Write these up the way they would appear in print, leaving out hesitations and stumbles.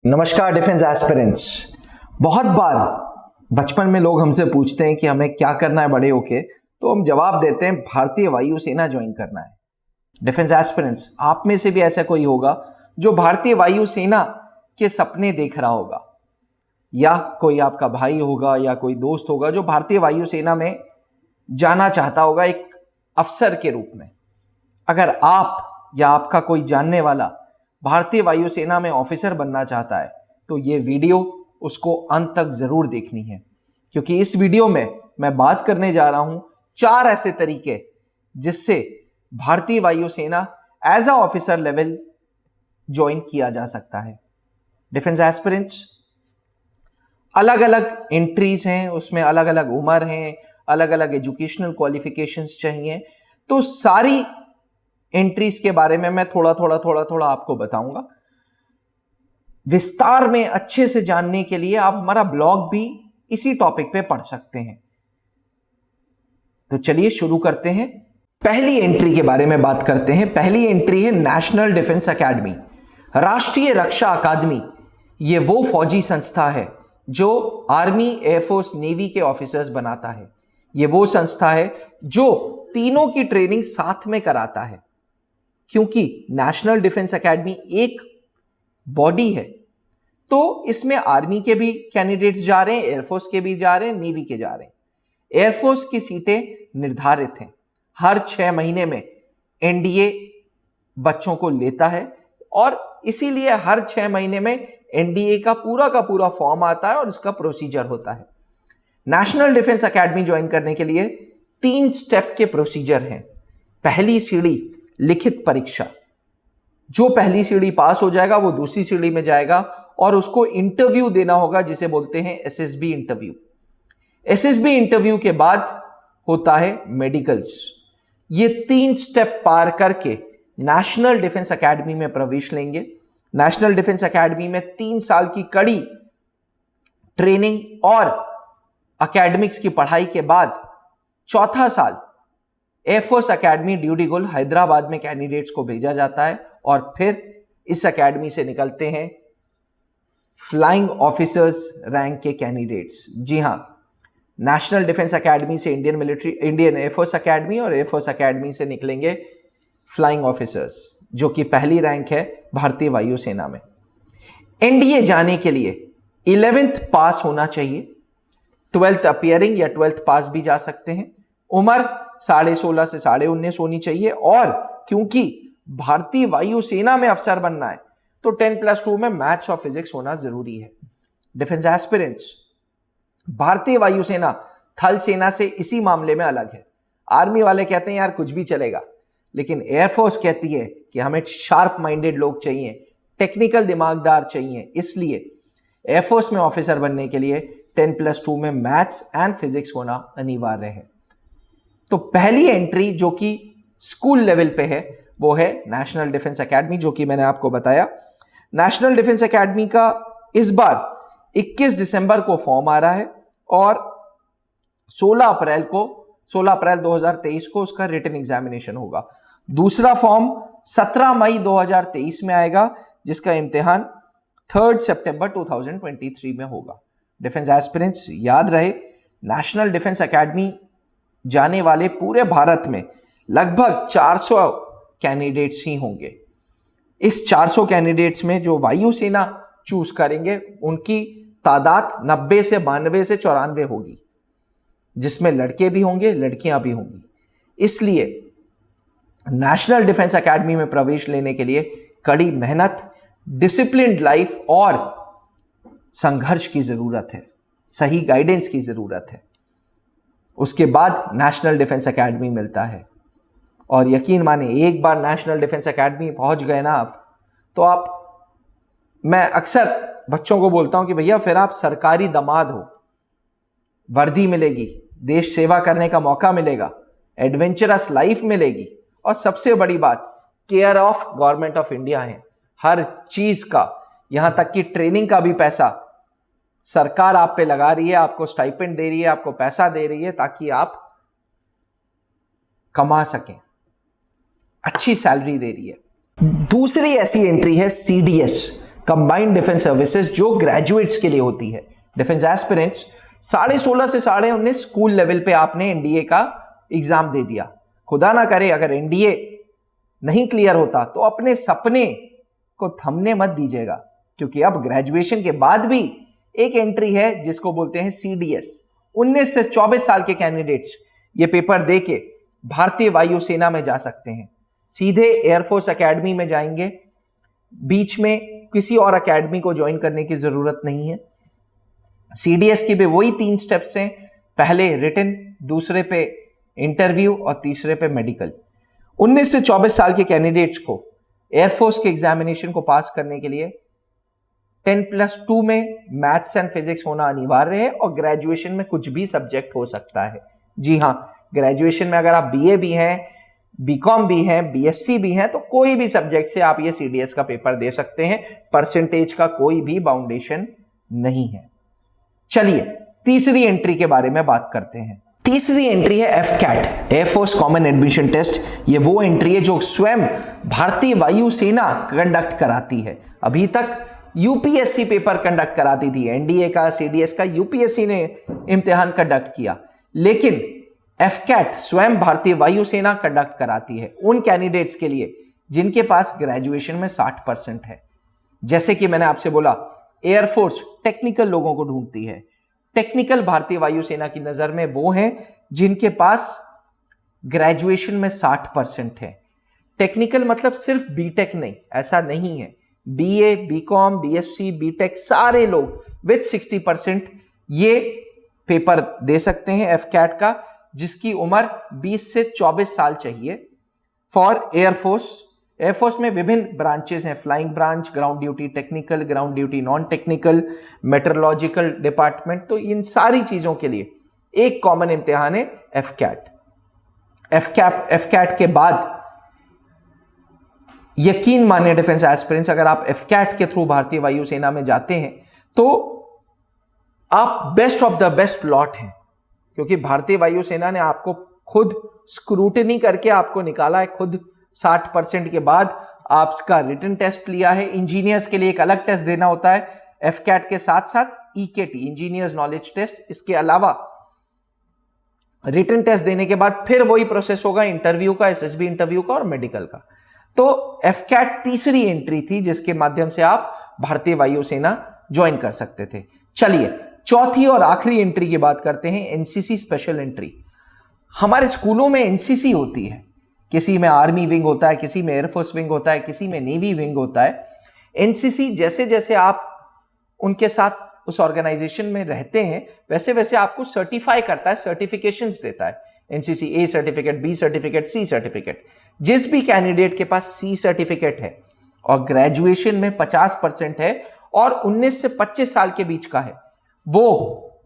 नमस्कार defence aspirants. बहुत बार बचपन में लोग हमसे पूछते हैं कि हमें क्या करना है बड़े होके, तो हम जवाब देते हैं भारतीय वायुसेना ज्वाइन करना है। डिफेंस एस्पिरेंट्स, आप में से भी ऐसा कोई होगा जो भारतीय वायुसेना के सपने देख रहा होगा, या कोई आपका भाई होगा या कोई दोस्त होगा जो भारतीय वायुसेना में जाना चाहता होगा एक अफसर के रूप में। अगर आप या आपका कोई जानने वाला भारतीय वायुसेना में ऑफिसर बनना चाहता है तो ये वीडियो उसको अंत तक जरूर देखनी है, क्योंकि इस वीडियो में मैं बात करने जा रहा हूं 4 ऐसे तरीके जिससे भारतीय वायुसेना as a officer level join किया जा सकता है। डिफेंस एस्पिरेंट्स, अलग अलग एंट्रीज हैं, उसमें अलग अलग उम्र हैं, अलग अलग एजुकेशनल क्वालिफिकेशंस चाहिए। तो सारी एंट्रीज के बारे में मैं थोड़ा थोड़ा आपको बताऊंगा। विस्तार में अच्छे से जानने के लिए आप हमारा ब्लॉग भी इसी टॉपिक पे पढ़ सकते हैं। तो चलिए शुरू करते हैं। पहली एंट्री के बारे में बात करते हैं। पहली एंट्री है नेशनल डिफेंस एकेडमी, राष्ट्रीय रक्षा अकादमी। ये वो फौजी संस्था है जो आर्मी, एयरफोर्स, नेवी के ऑफिसर्स बनाता है। ये वो संस्था है जो तीनों की ट्रेनिंग साथ में कराता है, क्योंकि नेशनल डिफेंस एकेडमी एक बॉडी है तो इसमें आर्मी के भी कैंडिडेट्स जा रहे हैं, एयरफोर्स के भी जा रहे हैं, नेवी के जा रहे हैं। एयरफोर्स की सीटें निर्धारित हैं। हर 6 महीने में एनडीए बच्चों को लेता है और इसीलिए हर 6 महीने में एनडीए का पूरा फॉर्म आता है और इसका प्रोसीजर होता है। नेशनल डिफेंस एकेडमी ज्वाइन करने के लिए 3 स्टेप के प्रोसीजर हैं। पहली सीढ़ी लिखित परीक्षा। जो पहली सीढ़ी पास हो जाएगा वो दूसरी सीढ़ी में जाएगा और उसको इंटरव्यू देना होगा, जिसे बोलते हैं एसएसबी इंटरव्यू। एसएसबी इंटरव्यू के बाद होता है मेडिकल्स। ये 3 स्टेप पार करके नेशनल डिफेंस एकेडमी में प्रवेश लेंगे। नेशनल डिफेंस एकेडमी में 3 साल की कड़ी ट्रेनिंग और एकेडमिक्स की पढ़ाई के बाद चौथा साल एयरफोर्स एकेडमी ड्यूटीगुल हैदराबाद में कैंडिडेट्स को भेजा जाता है और फिर इस एकेडमी से निकलते हैं फ्लाइंग ऑफिसर्स रैंक के कैंडिडेट्स। जी हां, नेशनल डिफेंस एकेडमी से इंडियन एयरफोर्स एकेडमी और एयरफोर्स एकेडमी से निकलेंगे फ्लाइंग ऑफिसर्स, जो कि पहली रैंक है भारतीय वायुसेना में। एनडीए जाने के लिए 11th पास होना चाहिए, 12th अपियरिंग या 12th पास भी जा सकते हैं। उम्र 16.5 से 19.5 होनी चाहिए, और क्योंकि भारतीय वायुसेना में अफसर बनना है तो 10+2 में मैथ्स और फिजिक्स होना जरूरी है। डिफेंस एस्पिरेंट्स, भारतीय वायुसेना थल सेना से इसी मामले में अलग है। आर्मी वाले कहते हैं यार कुछ भी चलेगा, लेकिन एयरफोर्स कहती है कि हमें शार्प माइंडेड लोग चाहिए, टेक्निकल दिमागदार चाहिए। इसलिए एयरफोर्स में ऑफिसर बनने के लिए 10+2 में मैथ्स एंड फिजिक्स होना अनिवार्य है। तो पहली एंट्री जो कि स्कूल लेवल पे है वो है नेशनल डिफेंस एकेडमी, जो कि मैंने आपको बताया। नेशनल डिफेंस एकेडमी का इस बार 21 दिसंबर को फॉर्म आ रहा है और 16 अप्रैल 2023 को उसका रिटन एग्जामिनेशन होगा। दूसरा फॉर्म 17 मई 2023 में आएगा, जिसका इम्तिहान 3 सितंबर 2023 में होगा। डिफेंस एस्पिरेंट्स, याद रहे नेशनल डिफेंस एकेडमी जाने वाले पूरे भारत में लगभग 400 कैंडिडेट्स ही होंगे। इस 400 कैंडिडेट्स में जो वायुसेना चूज करेंगे उनकी तादाद 90 से 92 से 94 होगी, जिसमें लड़के भी होंगे, लड़कियां भी होंगी। इसलिए नेशनल डिफेंस एकेडमी में प्रवेश लेने के लिए कड़ी मेहनत, डिसिप्लिन्ड लाइफ और संघर्ष की जरूरत है, सही गाइडेंस की जरूरत है। उसके बाद नेशनल डिफेंस एकेडमी मिलता है। और यकीन माने, एक बार नेशनल डिफेंस एकेडमी पहुंच गए ना आप मैं अक्सर बच्चों को बोलता हूं कि भैया फिर आप सरकारी दामाद हो, वर्दी मिलेगी, देश सेवा करने का मौका मिलेगा, एडवेंचरस लाइफ मिलेगी, और सबसे बड़ी बात care of government of India है। हर चीज का, यहां तक कि ट्रेनिंग का भी पैसा सरकार आप पे लगा रही है, आपको स्टाइपेंड दे रही है, आपको पैसा दे रही है ताकि आप कमा सकें, अच्छी सैलरी दे रही है। दूसरी ऐसी एंट्री है सीडीएस, कंबाइंड डिफेंस सर्विसेज जो ग्रेजुएट्स के लिए होती है। डिफेंस एस्पिरेंट्स 16.5 से 19.5 स्कूल लेवल पे आपने एनडीए का एग्जाम दे दिया। खुदा ना करे अगर एनडीए नहीं क्लियर होता तो अपने सपने को थमने मत दीजिएगा, क्योंकि अब ग्रेजुएशन के बाद भी एक एंट्री है जिसको बोलते हैं सीडीएस। 19 से 24 साल के कैंडिडेट्स ये पेपर दे के भारतीय वायुसेना में जा सकते हैं। सीधे एयरफोर्स एकेडमी में जाएंगे, बीच में किसी और एकेडमी को ज्वाइन करने की जरूरत नहीं है। सीडीएस की भी वही 3 स्टेप्स हैं, पहले रिटन, दूसरे पे इंटरव्यू और तीसरे पे मेडिकल। 19 से 24 साल के कैंडिडेट्स को एयरफोर्स के एग्जामिनेशन को पास करने के लिए 10+2 में मैथ्स एंड फिजिक्स होना अनिवार्य है और ग्रेजुएशन में कुछ भी सब्जेक्ट हो सकता है। जी हाँ, ग्रेजुएशन में अगर आप बीए भी हैं, बीकॉम भी हैं, बीएससी भी हैं, तो कोई भी सब्जेक्ट से आप ये सीडीएस का पेपर दे सकते हैं। परसेंटेज का कोई भी बाउंडेशन नहीं है। चलिए तीसरी एंट्री के बारे में बात करते हैं। तीसरी एंट्री है AFCAT, air force common admission test. ये वो एंट्री है जो स्वयं भारतीय वायुसेना कंडक्ट कराती है। अभी तक यूपीएससी पेपर कंडक्ट कराती थी, एनडीए का, सीडीएस का यूपीएससी ने इम्तिहान कंडक्ट किया, लेकिन एफकैट स्वयं भारतीय वायुसेना कंडक्ट कराती है उन कैंडिडेट्स के लिए जिनके पास ग्रेजुएशन में 60% है। जैसे कि मैंने आपसे बोला, एयरफोर्स टेक्निकल लोगों को ढूंढती है। टेक्निकल भारतीय वायुसेना की नजर में वो हैं जिनके पास ग्रेजुएशन में 60% है। टेक्निकल मतलब सिर्फ बीटेक नहीं, ऐसा नहीं है। बीए, बीकॉम, बीएससी, बीटेक सारे लोग विद 60% ये पेपर दे सकते हैं एफकैट का, जिसकी उम्र 20 से 24 साल चाहिए। फॉर एयरफोर्स, एयरफोर्स में विभिन्न ब्रांचेस हैं, flying branch, ground duty technical, ground duty non technical, metrological department. तो इन सारी चीजों के लिए एक कॉमन इम्तिहान है एफकैट। एफकैट के बाद यकीन मानिए डिफेंस एस्पिरेंट्स, अगर आप एफकैट के थ्रू भारतीय वायुसेना में जाते हैं तो आप best of the best lot हैं, क्योंकि भारतीय वायुसेना ने आपको खुद स्क्रूटनी करके आपको निकाला है। खुद 60% के बाद आपका रिटन टेस्ट लिया है। इंजीनियर्स के लिए एक अलग टेस्ट देना होता है एफकैट के साथ साथ ईकेटी, इंजीनियर्स नॉलेज टेस्ट। इसके अलावा रिटन टेस्ट देने के बाद फिर वही प्रोसेस होगा इंटरव्यू का, एसएसबी इंटरव्यू का और मेडिकल का। तो एफकैट तीसरी एंट्री थी जिसके माध्यम से आप भारतीय वायुसेना ज्वाइन कर सकते थे। चलिए चौथी और आखिरी एंट्री की बात करते हैं, एनसीसी स्पेशल एंट्री। हमारे स्कूलों में एनसीसी होती है, किसी में आर्मी विंग होता है, किसी में एयरफोर्स विंग होता है, किसी में नेवी विंग होता है। एनसीसी जैसे जैसे आप उनके साथ उस ऑर्गेनाइजेशन में रहते हैं वैसे वैसे आपको सर्टिफाई करता है, सर्टिफिकेशंस देता है। NCC A certificate, B certificate, C certificate. जिस भी कैंडिडेट के पास सी सर्टिफिकेट है और ग्रेजुएशन में 50% है और 19 से 25 साल के बीच का है, वो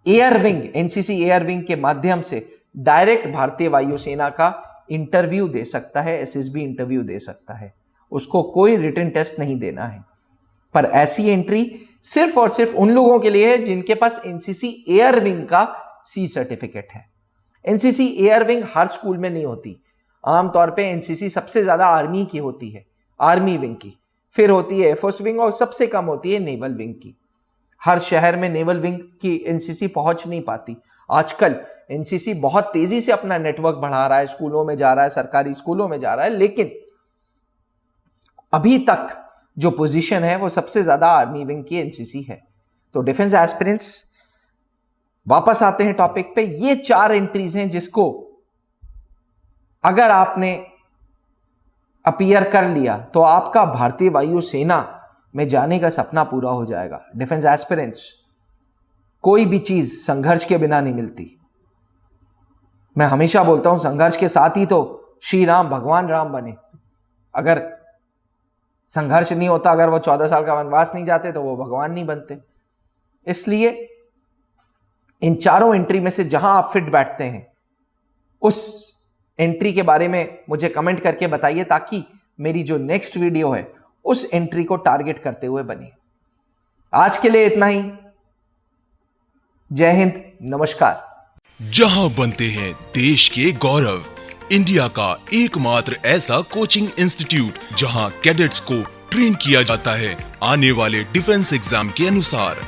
air wing, NCC air wing के माध्यम से डायरेक्ट भारतीय वायुसेना का इंटरव्यू दे सकता है, एसएसबी इंटरव्यू दे सकता है। उसको कोई रिटन टेस्ट नहीं देना है। पर ऐसी एंट्री सिर्फ और सिर्फ उन लोगों के लिए है जिनके पास एनसीसी एयर विंग का सी सर्टिफिकेट है। एनसीसी एयर विंग हर स्कूल में नहीं होती। आमतौर पे एनसीसी सबसे ज्यादा आर्मी की होती है, आर्मी विंग की, फिर होती है एयरफोर्स विंग और सबसे कम होती है नेवल विंग की। हर शहर में नेवल विंग की एनसीसी पहुंच नहीं पाती। आजकल एनसीसी बहुत तेजी से अपना नेटवर्क बढ़ा रहा है, स्कूलों में जा रहा है, सरकारी स्कूलों में जा रहा है, लेकिन अभी तक जो पोजीशन है वो सबसे ज्यादा आर्मी विंग की एनसीसी है। तो डिफेंस एस्पिरेंट्स, वापस आते हैं टॉपिक पे। ये 4 एंट्रीज हैं जिसको अगर आपने अपीयर कर लिया तो आपका भारतीय वायुसेना में जाने का सपना पूरा हो जाएगा। डिफेंस एस्पिरेंट्स, कोई भी चीज संघर्ष के बिना नहीं मिलती। मैं हमेशा बोलता हूं संघर्ष के साथ ही तो श्री राम, भगवान राम बने। अगर संघर्ष नहीं होता, अगर वो 14 साल का वनवास नहीं जाते तो वो भगवान नहीं बनते। इसलिए इन चारों एंट्री में से जहां आप फिट बैठते हैं उस एंट्री के बारे में मुझे कमेंट करके बताइए, ताकि मेरी जो नेक्स्ट वीडियो है उस एंट्री को टारगेट करते हुए बने। आज के लिए इतना ही। जय हिंद, नमस्कार। जहां बनते हैं देश के गौरव, इंडिया का एकमात्र ऐसा कोचिंग इंस्टीट्यूट जहां कैडेट्स को ट्रेन किया जाता है आने वाले डिफेंस एग्जाम के अनुसार।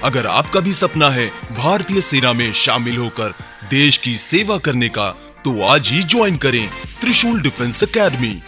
अगर आपका भी सपना है भारतीय सेना में शामिल होकर देश की सेवा करने का, तो आज ही ज्वाइन करें त्रिशूल डिफेंस एकेडमी।